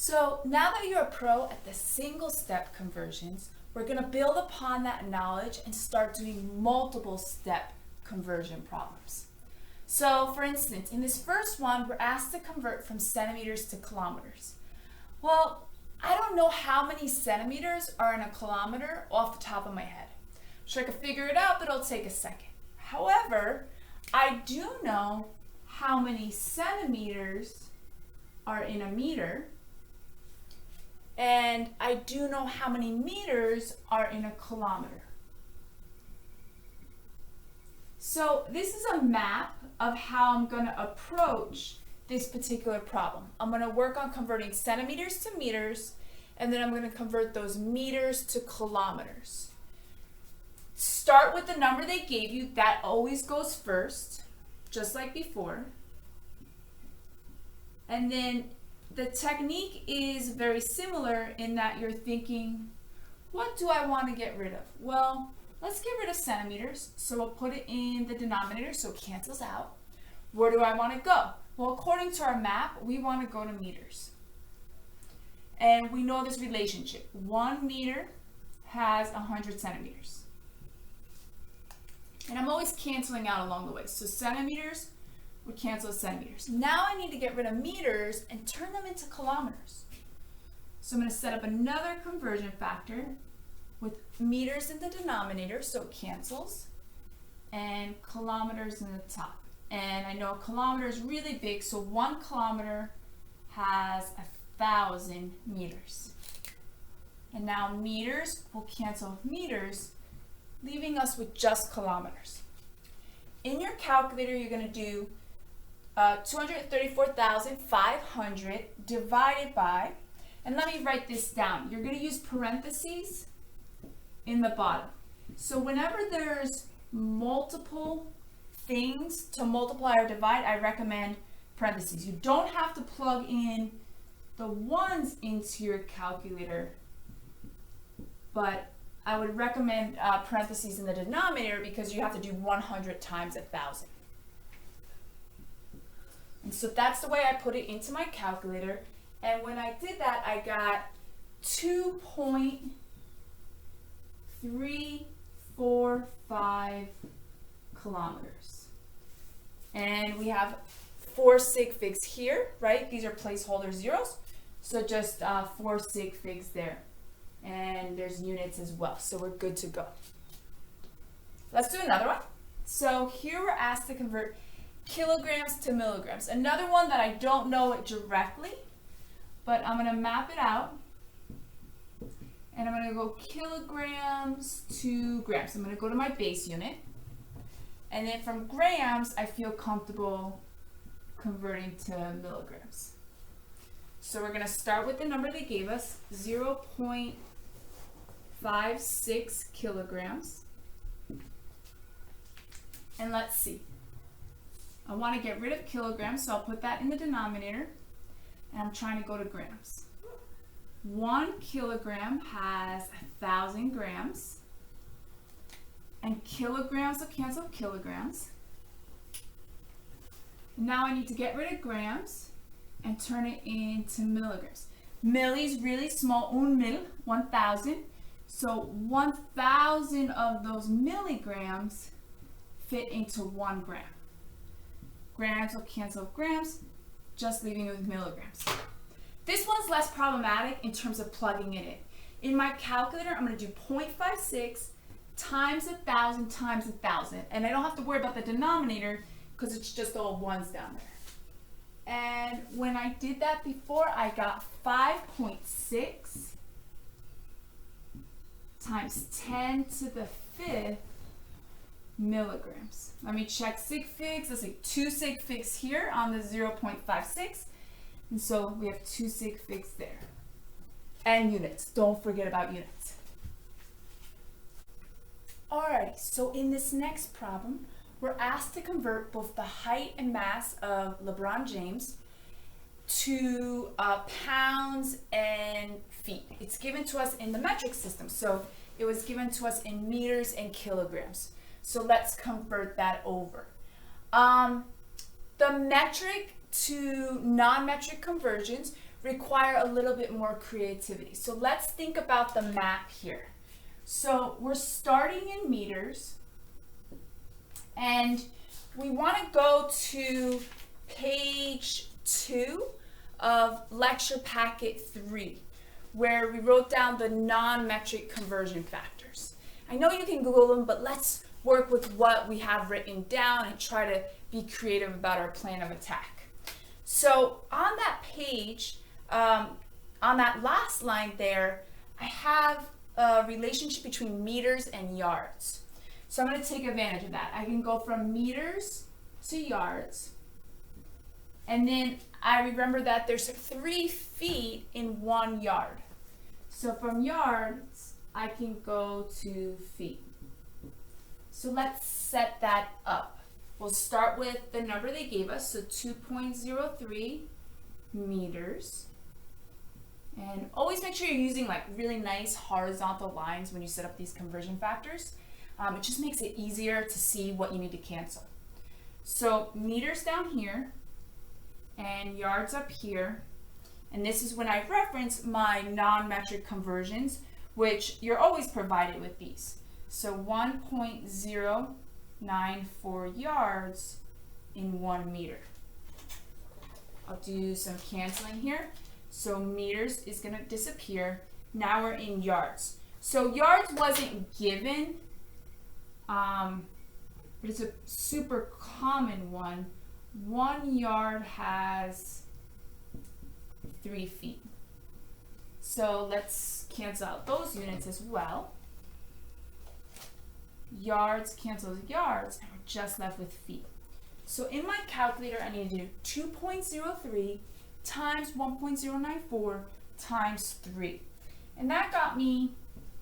So now that you're a pro at the single step conversions, we're going to build upon that knowledge and start doing multiple step conversion problems. So for instance, in this first one, we're asked to convert from centimeters to kilometers. Well, I don't know how many centimeters are in a kilometer off the top of my head. So I could figure it out, but it'll take a second. However, I do know how many centimeters are in a meter, and I do know how many meters are in a kilometer. So this is a map of how I'm going to approach this particular problem. I'm going to work on converting centimeters to meters, and then I'm going to convert those meters to kilometers. Start with the number they gave you. That always goes first, just like before. And then the technique is very similar in that you're thinking, what do I want to get rid of? Well, let's get rid of centimeters. So we'll put it in the denominator so it cancels out. Where do I want to go? Well, according to our map, we want to go to meters. And we know this relationship. 1 meter has 100 centimeters. And I'm always canceling out along the way. So centimeters would cancel with centimeters. Now I need to get rid of meters and turn them into kilometers. So I'm going to set up another conversion factor with meters in the denominator, so it cancels, and kilometers in the top. And I know a kilometer is really big, so 1 kilometer has 1,000 meters. And now meters will cancel with meters, leaving us with just kilometers. In your calculator, you're going to do 234,500 divided by, and let me write this down. You're going to use parentheses in the bottom. So whenever there's multiple things to multiply or divide, I recommend parentheses. You don't have to plug in the ones into your calculator, but I would recommend parentheses in the denominator because you have to do 100 times 1,000. And so that's the way I put it into my calculator. And when I did that, I got 2.345 kilometers. And we have 4 sig figs here, right? These are placeholder zeros. So just 4 sig figs there. And there's units as well. So we're good to go. Let's do another one. So here we're asked to convert kilograms to milligrams. Another one that I don't know it directly, but I'm going to map it out. And I'm going to go kilograms to grams. I'm going to go to my base unit. And then from grams, I feel comfortable converting to milligrams. So we're going to start with the number they gave us, 0.56 kilograms. And let's see. I want to get rid of kilograms, so I'll put that in the denominator. And I'm trying to go to grams. 1 kilogram has 1,000 grams. And kilograms will cancel kilograms. Now I need to get rid of grams and turn it into milligrams. Milli is really small, 1 mil, 1,000. So 1,000 of those milligrams fit into 1 gram. Grams will cancel grams, just leaving it with milligrams. This one's less problematic in terms of plugging it in. In my calculator, I'm going to do 0.56 times 1,000 times 1,000. And I don't have to worry about the denominator because it's just all ones down there. And when I did that before, I got 5.6 times 10 to the 5th milligrams. Let me check sig figs. Let's see, 2 sig figs here on the 0.56. And so we have 2 sig figs there. And units. Don't forget about units. Alright, so in this next problem, we're asked to convert both the height and mass of LeBron James to pounds and feet. It's given to us in the metric system, so it was given to us in meters and kilograms. So let's convert that over. The metric to non-metric conversions, require a little bit more creativity. So let's think about the map here. So we're starting in meters, and we want to go to page 2 of lecture packet 3, where we wrote down the non-metric conversion factors. I know you can Google them, but let's work with what we have written down and try to be creative about our plan of attack. So on that page, on that last line there, I have a relationship between meters and yards. So I'm going to take advantage of that. I can go from meters to yards, and then I remember that there's 3 feet in 1 yard. So from yards, I can go to feet. So let's set that up. We'll start with the number they gave us, so 2.03 meters. And always make sure you're using like really nice horizontal lines when you set up these conversion factors. It just makes it easier to see what you need to cancel. So meters down here and yards up here. And this is when I reference my non-metric conversions, which you're always provided with these. So 1.094 yards in 1 meter. I'll do some canceling here. So meters is going to disappear. Now we're in yards. So yards wasn't given, but it's a super common one. 1 yard has 3 feet. So let's cancel out those units as well. Yards cancels yards, and we're just left with feet. So in my calculator, I need to do 2.03 times 1.094 times 3. And that got me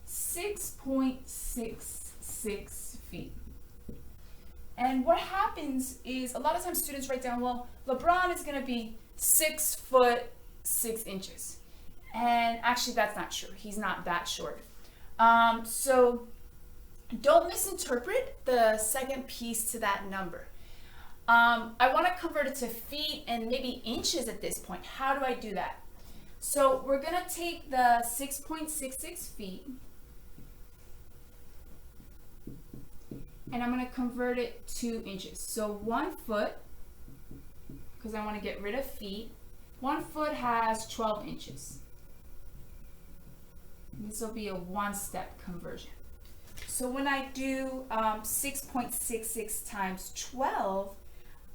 6.66 feet. And what happens is a lot of times students write down, well, LeBron is going to be 6 foot 6 inches. And actually that's not true. He's not that short. So don't misinterpret the second piece to that number. I want to convert it to feet and maybe inches at this point. How do I do that? So we're going to take the 6.66 feet and I'm going to convert it to inches. So 1 foot, because I want to get rid of feet, 1 foot has 12 inches. This will be a 1-step conversion. So when I do 6.66 times 12,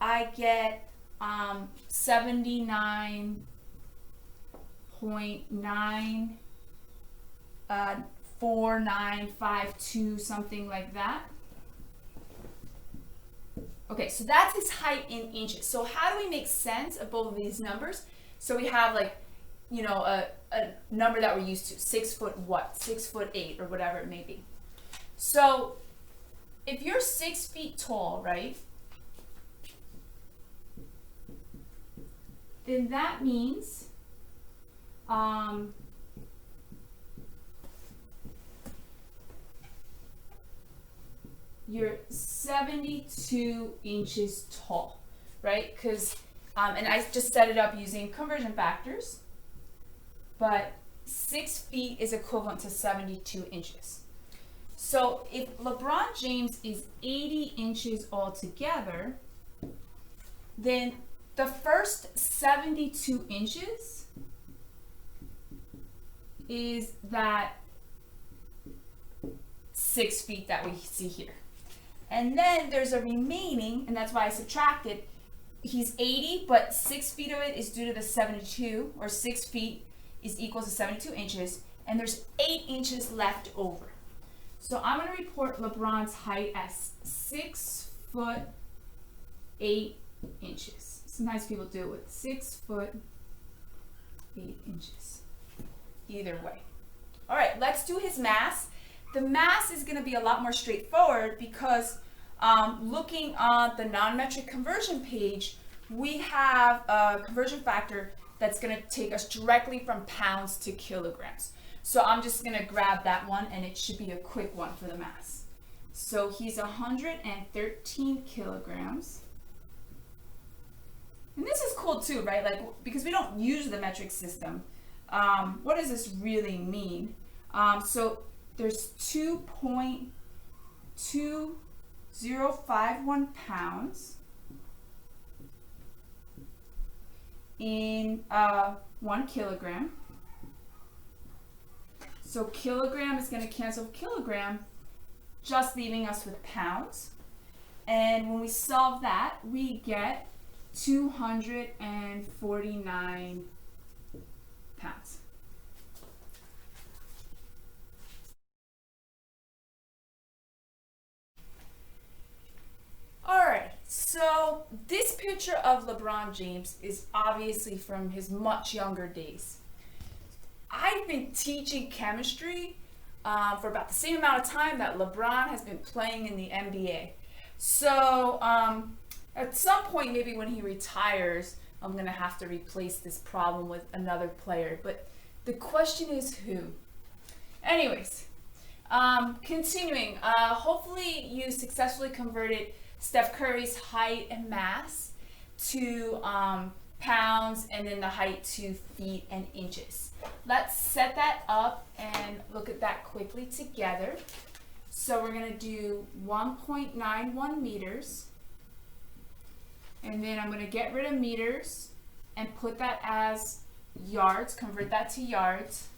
I get 79.94952, something like that. Okay, so that's his height in inches. So how do we make sense of both of these numbers? So we have like, you know, a number that we're used to, 6 foot what? 6 foot 8 or whatever it may be. So if you're 6 feet tall, right, then that means you're 72 inches tall, right? Because, and I just set it up using conversion factors, but 6 feet is equivalent to 72 inches. So if LeBron James is 80 inches altogether, then the first 72 inches is that 6 feet that we see here. And then there's a remaining, and that's why I subtracted. He's 80, but 6 feet of it is due to the 72, or 6 feet is equal to 72 inches, and there's 8 inches left over. So I'm going to report LeBron's height as 6 foot 8 inches. Sometimes people do it with 6 foot 8 inches. Either way. All right, let's do his mass. The mass is going to be a lot more straightforward because looking on the non-metric conversion page, we have a conversion factor that's going to take us directly from pounds to kilograms. So I'm just going to grab that one, and it should be a quick one for the mass. So he's 113 kilograms. And this is cool. cool too, right? Like, because we don't use the metric system. What does this really mean? So there's 2.2051 pounds in 1 kilogram. So kilogram is going to cancel kilogram, just leaving us with pounds. And when we solve that, we get 249 pounds. All right, so this picture of LeBron James is obviously from his much younger days. I've been teaching chemistry for about the same amount of time that LeBron has been playing in the NBA. So at some point, maybe when he retires, I'm going to have to replace this problem with another player. But the question is who? Anyways, continuing. Hopefully you successfully converted Steph Curry's height and mass to pounds, and then the height to feet and inches. Let's set that up and look at that quickly together. So we're going to do 1.91 meters, and then I'm going to get rid of meters and put that as yards, convert that to yards,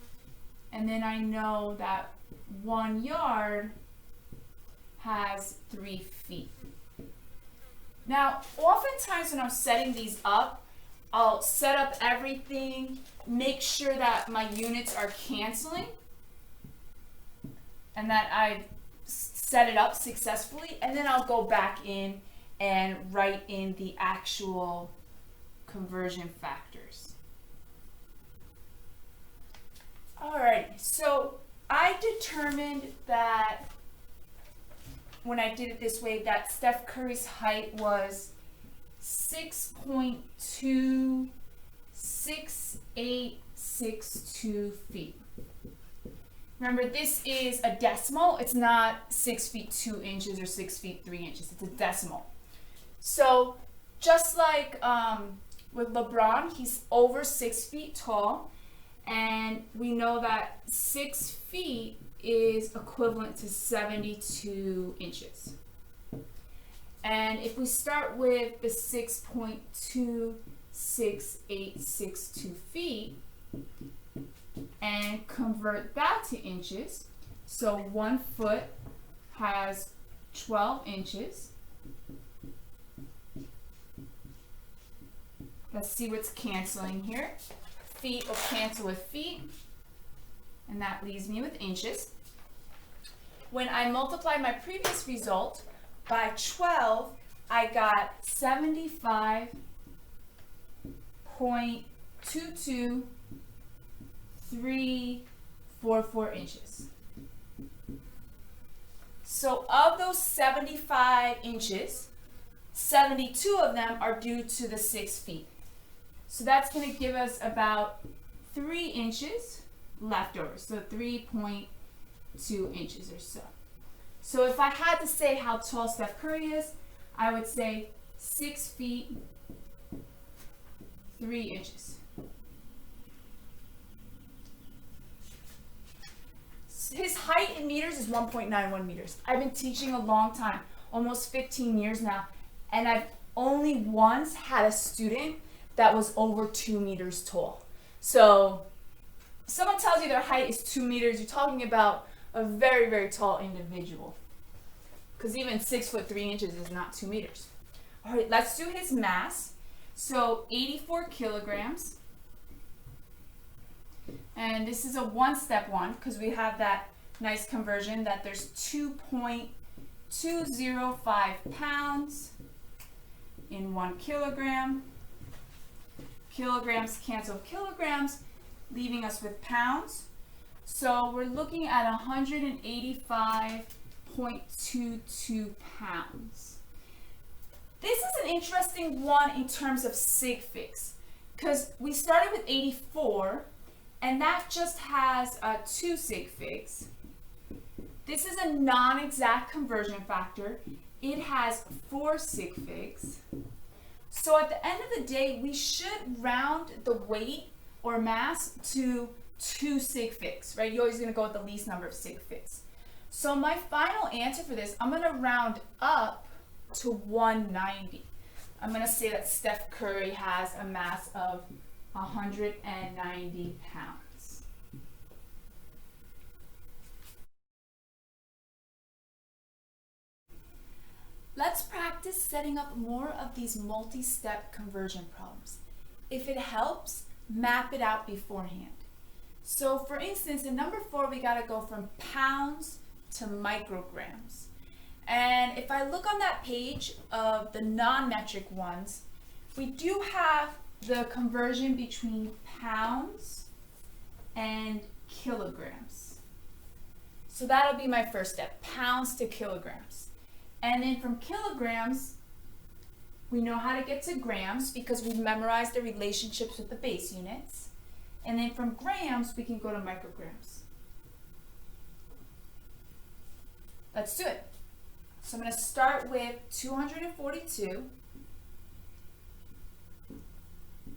and then I know that 1 yard has 3 feet. Now, oftentimes when I'm setting these up, I'll set up everything, make sure that my units are canceling, and that I've set it up successfully, and then I'll go back in and write in the actual conversion factors. Alright, so I determined that when I did it this way, that Steph Curry's height was 6.26862 feet. Remember, this is a decimal. It's not 6 feet 2 inches or 6 feet 3 inches. It's a decimal. So just like with LeBron, he's over 6 feet tall, and we know that 6 feet is equivalent to 72 inches. And if we start with the 6.26862 feet and convert that to inches, so 1 foot has 12 inches. Let's see what's canceling here. Feet will cancel with feet, and that leaves me with inches. When I multiply my previous result by 12, I got 75.22344 inches. So of those 75 inches, 72 of them are due to the 6 feet. So that's going to give us about 3 inches left over, so 3.2 inches or so. So if I had to say how tall Steph Curry is, I would say 6 feet 3 inches. His height in meters is 1.91 meters. I've been teaching a long time, almost 15 years now, and I've only once had a student that was over 2 meters tall. So someone tells you their height is 2 meters, you're talking about a very, very tall individual. Because even 6 foot 3 inches is not 2 meters. All right, let's do his mass. So 84 kilograms. And this is a one-step one because we have that nice conversion that there's 2.205 pounds in 1 kilogram. Kilograms cancel kilograms, leaving us with pounds. So we're looking at 185.22 pounds. This is an interesting one in terms of sig figs, because we started with 84, and that just has 2 sig figs. This is a non-exact conversion factor. It has 4 sig figs. So at the end of the day, we should round the weight or mass to 2 sig figs, right? You're always going to go with the least number of sig figs. So my final answer for this, I'm going to round up to 190. I'm going to say that Steph Curry has a mass of 190 pounds. Let's practice setting up more of these multi-step conversion problems. If it helps, map it out beforehand. So for instance, in number 4, we got to go from pounds to micrograms. And if I look on that page of the non-metric ones, we do have the conversion between pounds and kilograms. So that'll be my first step, pounds to kilograms. And then from kilograms, we know how to get to grams because we've memorized the relationships with the base units. And then from grams, we can go to micrograms. Let's do it. So I'm going to start with 242.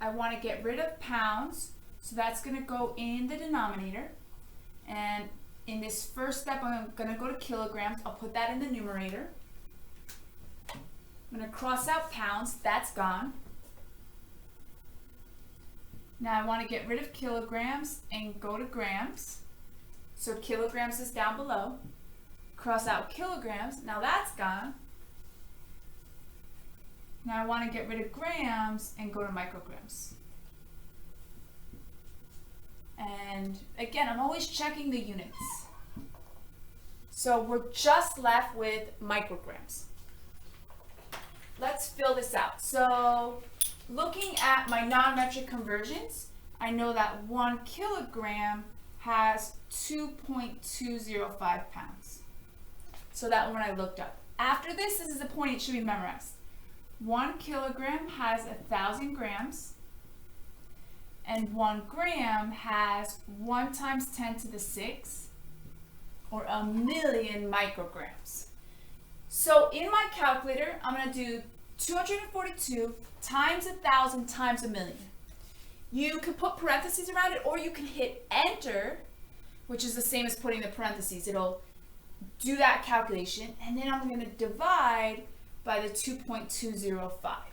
I want to get rid of pounds, so that's going to go in the denominator. And in this first step, I'm going to go to kilograms. I'll put that in the numerator. I'm going to cross out pounds. That's gone. Now I want to get rid of kilograms and go to grams. So kilograms is down below. Cross out kilograms. Now that's gone. Now I want to get rid of grams and go to micrograms. And again, I'm always checking the units. So we're just left with micrograms. Let's fill this out. So looking at my non-metric conversions, I know that 1 kilogram has 2.205 pounds. So that one I looked up. After this, this is the point it should be memorized. 1 kilogram has 1,000 grams, and 1 gram has 1 times 10 to the 6, or 1,000,000 micrograms. So in my calculator, I'm going to do 242 times 1,000 times 1,000,000. You can put parentheses around it, or you can hit enter, which is the same as putting the parentheses. It'll do that calculation, and then I'm going to divide by the 2.205.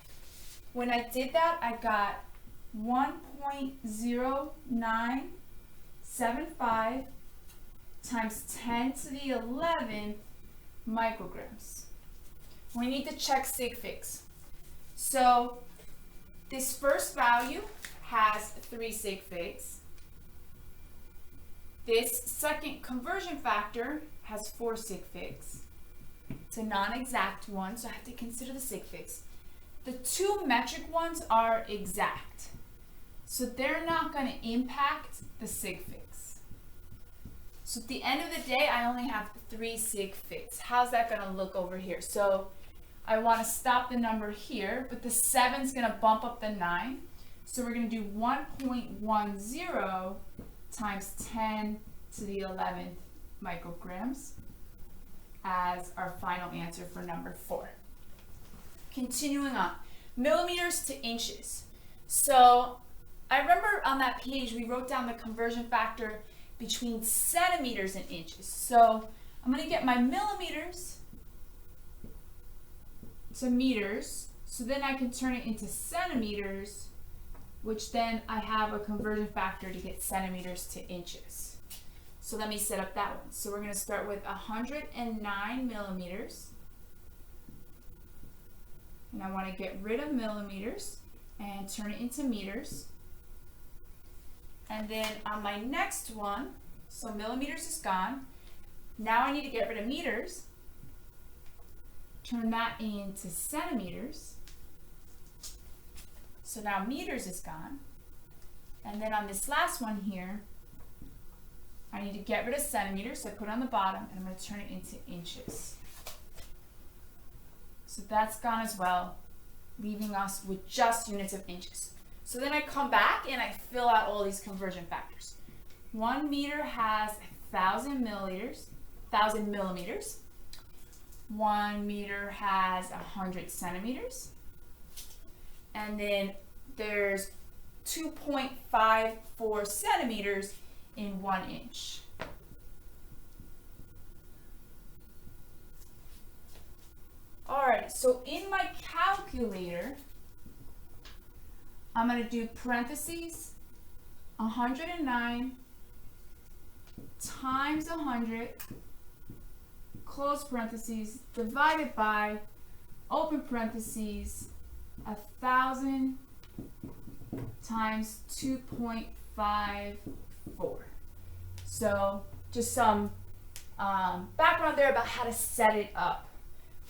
When I did that, I got 1.0975 times 10 to the 11 micrograms. We need to check sig figs. So this first value has 3 sig figs. This second conversion factor has 4 sig figs. It's a non-exact one, so I have to consider the sig figs. The 2 metric ones are exact, so they're not going to impact the sig figs. So at the end of the day, I only have 3 sig figs. How's that going to look over here? So I want to stop the number here, but the 7 is going to bump up the 9. So we're going to do 1.10 times 10 to the 11th micrograms as our final answer for number 4. Continuing on, millimeters to inches. So I remember on that page we wrote down the conversion factor between centimeters and inches. So I'm going to get my millimeters to meters, so then I can turn it into centimeters, which then I have a conversion factor to get centimeters to inches. So let me set up that one. So we're going to start with 109 millimeters. And I want to get rid of millimeters and turn it into meters. And then on my next one, so millimeters is gone. Now I need to get rid of meters. Turn that into centimeters. So now meters is gone. And then on this last one here, I need to get rid of centimeters, so I put it on the bottom, and I'm going to turn it into inches. So that's gone as well, leaving us with just units of inches. So then I come back and I fill out all these conversion factors. 1 meter has 1,000 millimeters. 1 meter has 100 centimeters. and then there's 2.54 centimeters in 1 inch. Alright, so in my calculator, I'm going to do parentheses 109 times 100, close parentheses, divided by, open parentheses, 1,000 times 2.54. So just some background there about how to set it up.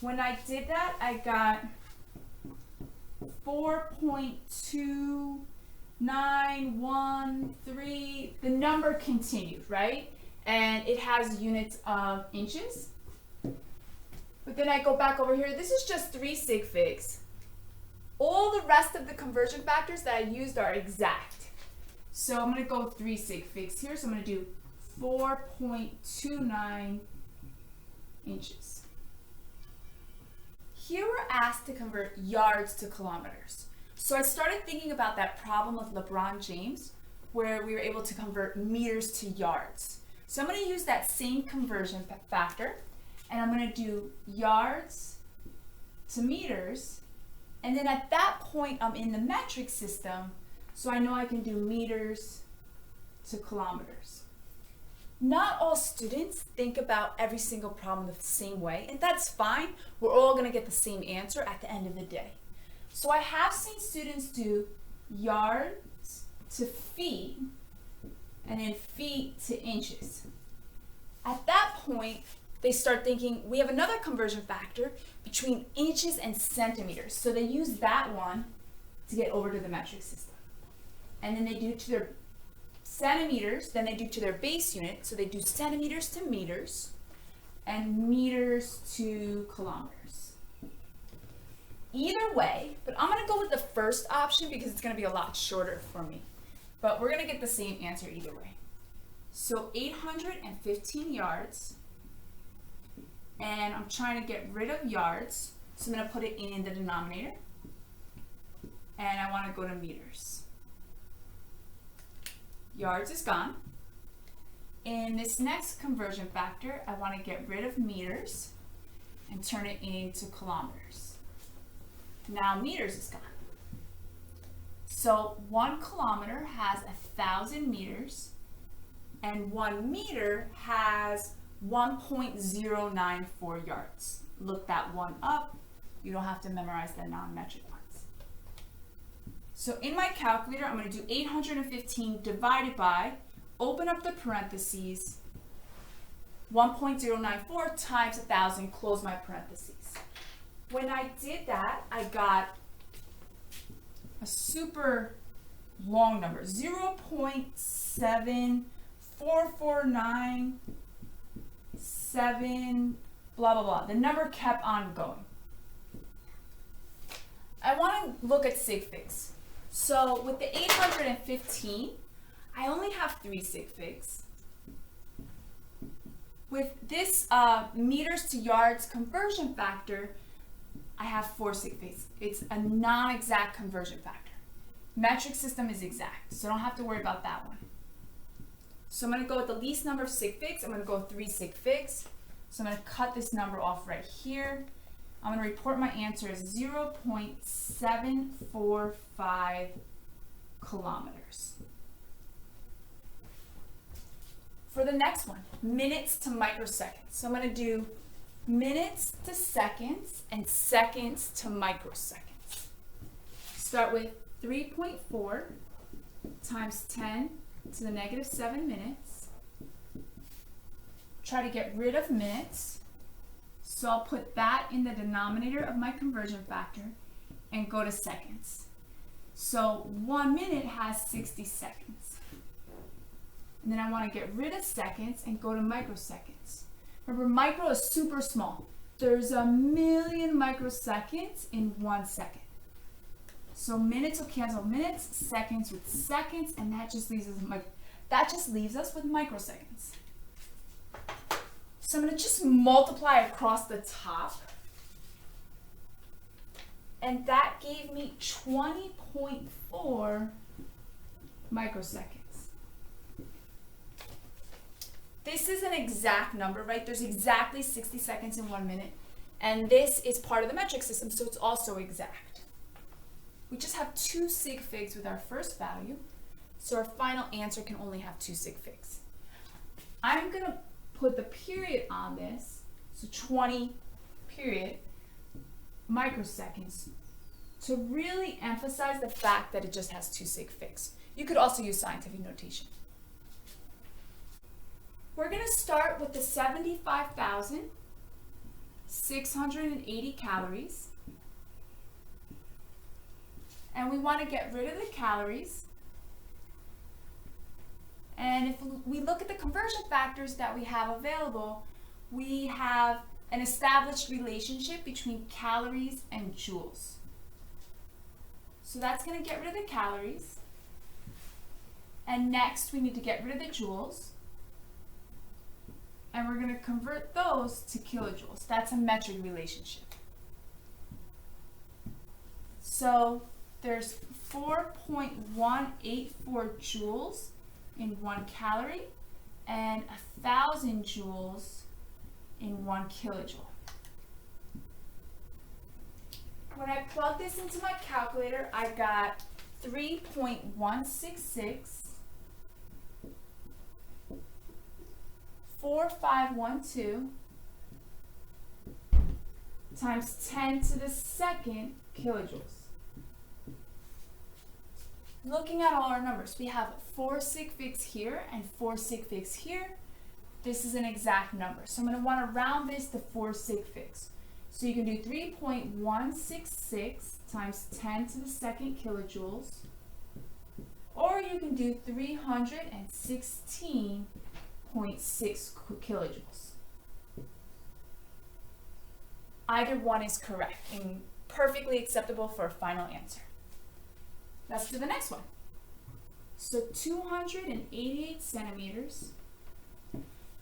When I did that, I got 4.2913. The number continued, right? And it has units of inches. But then I go back over here. This is just 3 sig figs. All the rest of the conversion factors that I used are exact. So I'm going to go 3 sig figs here. So I'm going to do 4.29 inches. Here we're asked to convert yards to kilometers. So I started thinking about that problem with LeBron James, where we were able to convert meters to yards. So I'm going to use that same conversion factor, and I'm going to do yards to meters, and then at that point I'm in the metric system, so I know I can do meters to kilometers. Not all students think about every single problem the same way, and that's fine. We're all going to get the same answer at the end of the day. So I have seen students do yards to feet, and then feet to inches. At that point, they start thinking, we have another conversion factor between inches and centimeters. So they use that one to get over to the metric system. And then they do to their centimeters, then they do to their base unit. So they do centimeters to meters and meters to kilometers. Either way, but I'm going to go with the first option because it's going to be a lot shorter for me. But we're going to get the same answer either way. So 815 yards, and I'm trying to get rid of yards, so I'm going to put it in the denominator, and I want to go to meters. Yards is gone. In this next conversion factor, I want to get rid of meters and turn it into kilometers. Now meters is gone. So 1 kilometer has 1,000 meters, and 1 meter has 1.094 yards. Look that one up. You don't have to memorize the non-metric ones. So in my calculator, I'm going to do 815 divided by, open up the parentheses, 1.094 times 1,000, close my parentheses. When I did that, I got a super long number, 0.7449, blah, blah, blah. The number kept on going. I want to look at sig figs. So with the 815, I only have 3 sig figs. With this meters to yards conversion factor, I have 4 sig figs. It's a non-exact conversion factor. Metric system is exact, so I don't have to worry about that one. So I'm going to go with the least number of sig figs. I'm going to go 3 sig figs. So I'm going to cut this number off right here. I'm going to report my answer as 0.745 kilometers. For the next one, minutes to microseconds. So I'm going to do minutes to seconds and seconds to microseconds. Start with 3.4 times 10 to the negative 7 minutes. Try to get rid of minutes. So I'll put that in the denominator of my conversion factor and go to seconds. So 1 minute has 60 seconds. And then I want to get rid of seconds and go to microseconds. Remember, micro is super small. There's 1,000,000 microseconds in 1 second. So minutes will cancel minutes, seconds with seconds, and that just leaves us with microseconds. So I'm going to just multiply across the top. and that gave me 20.4 microseconds. This is an exact number, right? There's exactly 60 seconds in 1 minute, and this is part of the metric system, so it's also exact. We just have 2 sig figs with our first value, so our final answer can only have 2 sig figs. I'm gonna put the period on this, so 20 period microseconds, to really emphasize the fact that it just has 2 sig figs. You could also use scientific notation. We're going to start with the 75,680 calories. And we want to get rid of the calories. And if we look at the conversion factors that we have available, we have an established relationship between calories and joules. So that's going to get rid of the calories. And next we need to get rid of the joules. And we're going to convert those to kilojoules. That's a metric relationship. So there's 4.184 joules in 1 calorie and 1,000 joules in 1 kilojoule. When I plug this into my calculator, I got 3.166 4512 times 10 to the second kilojoules. Looking at all our numbers, we have 4 sig figs here and 4 sig figs here. This is an exact number, so I'm going to want to round this to 4 sig figs. So you can do 3.166 times 10 to the second kilojoules, or you can do 316.6 kilojoules. Either one is correct and perfectly acceptable for a final answer. Let's do the next one. So 288 centimeters,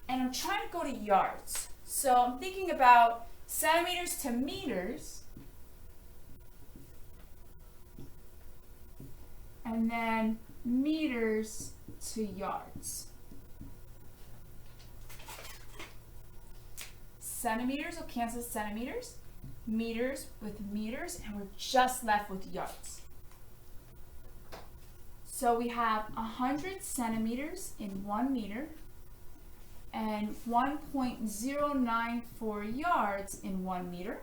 and I'm trying to go to yards. So I'm thinking about centimeters to meters, and then meters to yards. Centimeters will cancel centimeters, meters with meters, and we're just left with yards. So we have 100 centimeters in 1 meter and 1.094 yards in 1 meter.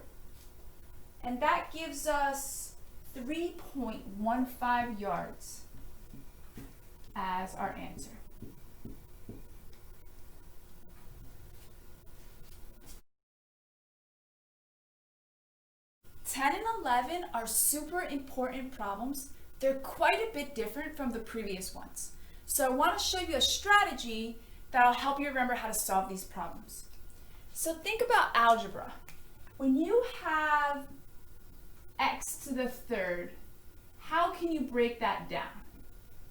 And that gives us 3.15 yards as our answer. 10 and 11 are super important problems. They're quite a bit different from the previous ones. So I want to show you a strategy that'll help you remember how to solve these problems. So think about algebra. When you have x to the third, how can you break that down?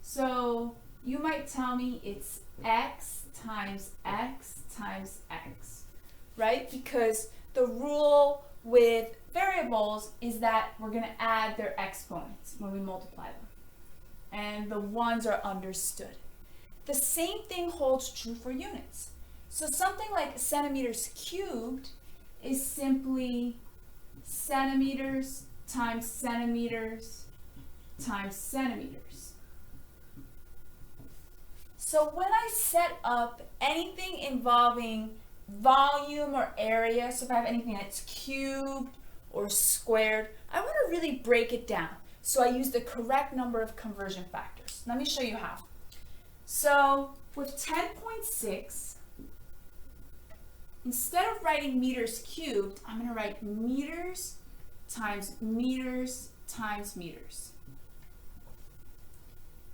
So you might tell me it's x times x times x, right? Because the rule with variables is that we're going to add their exponents when we multiply them. And the ones are understood. The same thing holds true for units. So something like centimeters cubed is simply centimeters times centimeters times centimeters. So when I set up anything involving volume or area, so if I have anything that's cubed or squared, I want to really break it down. So I use the correct number of conversion factors. Let me show you how. So with 10.6, instead of writing meters cubed, I'm going to write meters times meters times meters.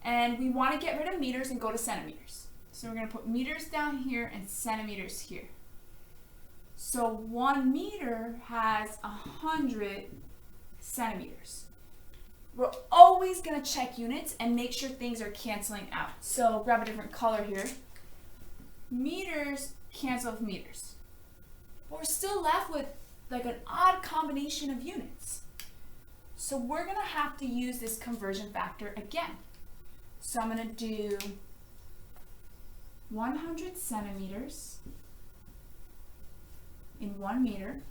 And we want to get rid of meters and go to centimeters. So we're going to put meters down here and centimeters here. So 1 meter has 100 centimeters. We're always going to check units and make sure things are canceling out. So grab a different color here. Meters cancel with meters. But we're still left with like an odd combination of units. So we're going to have to use this conversion factor again. So I'm going to do 100 centimeters in 1 meter,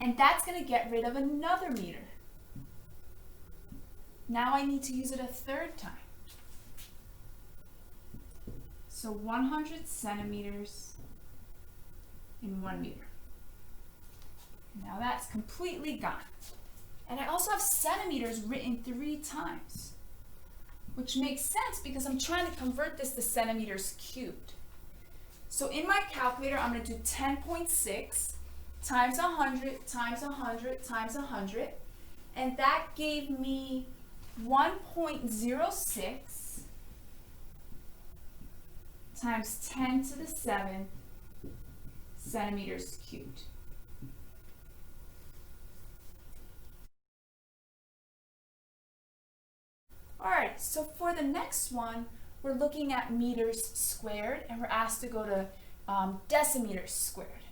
and that's going to get rid of another meter. Now I need to use it a third time. So 100 centimeters in 1 meter. Now that's completely gone. And I also have centimeters written 3 times, which makes sense because I'm trying to convert this to centimeters cubed. So in my calculator, I'm going to do 10.6 times 100 times 100 times 100, and that gave me 1.06 times 10 to the 7 centimeters cubed. Alright, so for the next one, we're looking at meters squared, and we're asked to go to decimeters squared.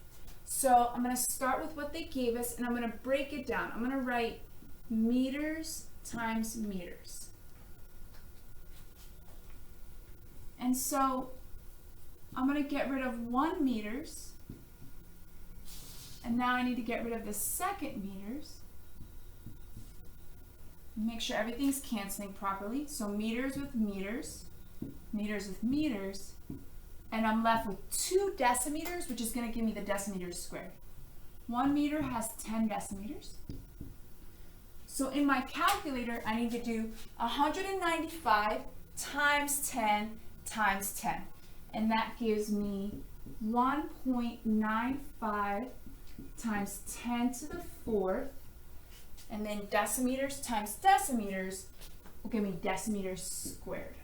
So I'm going to start with what they gave us, and I'm going to break it down. I'm going to write meters times meters. And so I'm going to get rid of 1 meters, and now I need to get rid of the second meters. Make sure everything's canceling properly. So meters with meters, meters with meters, and I'm left with 2 decimeters, which is going to give me the decimeters squared. 1 meter has 10 decimeters. So in my calculator, I need to do 195 times 10 times 10. And that gives me 1.95 times 10 to the 4th. And then decimeters times decimeters will give me decimeters squared.